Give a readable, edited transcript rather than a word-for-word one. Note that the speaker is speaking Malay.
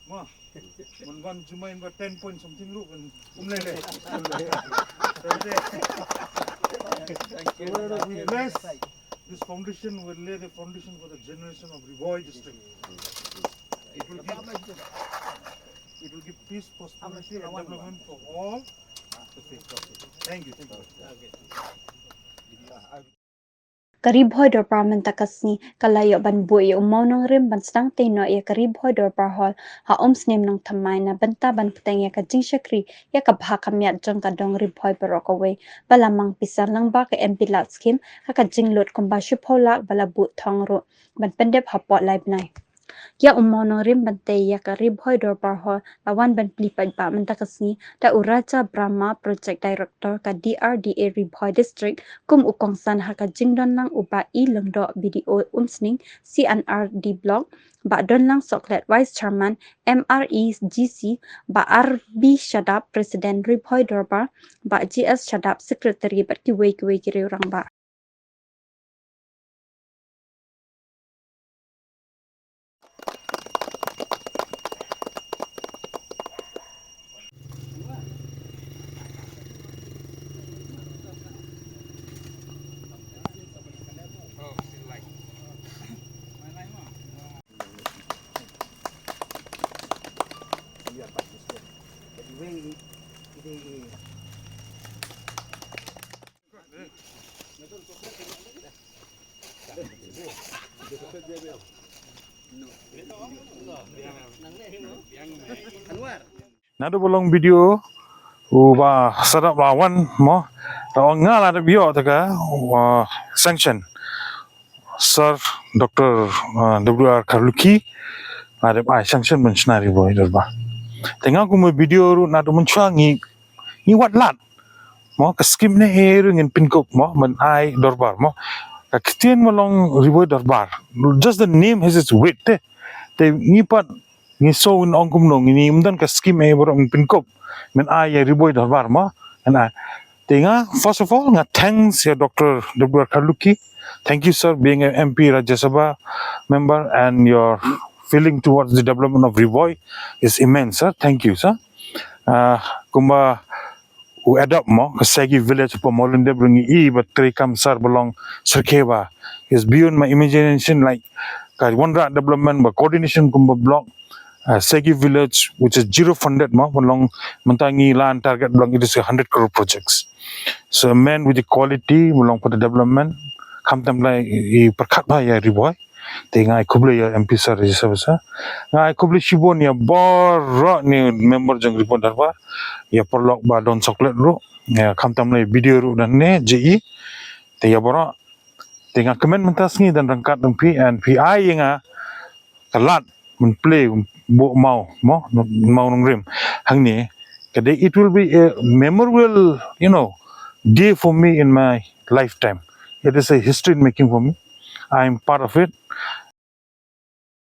Ma, one Jumain ba 10 point something lu kan umlele. Thank you. We bless this foundation will lay the foundation for the generation of Bhoi district. It will give peace, prosperity, and development for all the faith. Thank you. Thank you. Kari Bhoi Dorbar mentakasni kalayo ban bui umau nong rim ban stang tino ia kari Bhoi Dorbar hall ha Umsning Nongthymmai na benta ban peteng ia kajing syakri ia kabha kamiat jong kadong ri Bhoi Barokaway balamang pisar lang ba ke MP lat skim ha kajing lut kumba syupolak bala Buh Thong ro ban Pyndep Hapoh lai Bnai Ya umau nong rim bante ia kari Bhoi Dorbar hall lawan ban plipat ba mentakasni da uraja Brahma project director ka DRDA ri Bhoi district kum ukongsan ha kajing don lang uba I lengdo BDO Umsning CNRD block ba don lang soklet vice chairman MREGC ba RB Shadap president ri Bhoi Dorbar ba GS Shadap secretary bat kiwei kiri orang ba Nado bolong video uba sadap lawan mo rawang ngala ada bio taka sanction Sir Dr. WR Karluki ada ai sanction mentionari Bhoi Dorbar tengah aku mau video ru nado mencuangi ni wat lat mo ka skim ne heru ngin pinkop mo men ai Dorbar mo ka kitien molong Bhoi Dorbar just the name has its weight te ni pat ni so in ongkum nong ni umdan ka skim e borong pinkop men ai ya Bhoi Dorbar mo and Tinga, first of all, thanks ya Dr. WR Karluki. Thank you, sir, being an MP Rajya Sabha member and your feeling towards the development of Bhoi is immense, sir. Thank you, sir. Kumba u adopt mo kasagi village po molinde bringi but trikam sir belong Sirkeva is beyond my imagination like one development but coordination kumba block Segi village, which is zero funded, belong mentangi land target belong it is 100 crore projects. So a man with the quality belong for the development. Kam tamlai I perkat ba ya Bhoi. Tinga I kuble ya MP sir Rajya I kuble shibon ya bor ni member jang Bhoi Dorbar. Ya perlok ba don soklet ru. Ya kam tamlai video ru dan ne JE. Te ya bora tinga kemen mentasngi dan rangkat dan PI yang kalat men play bo mau nong rim hang ni kade it will be a memorable day for me in my lifetime. It is a history making for me. I am part of it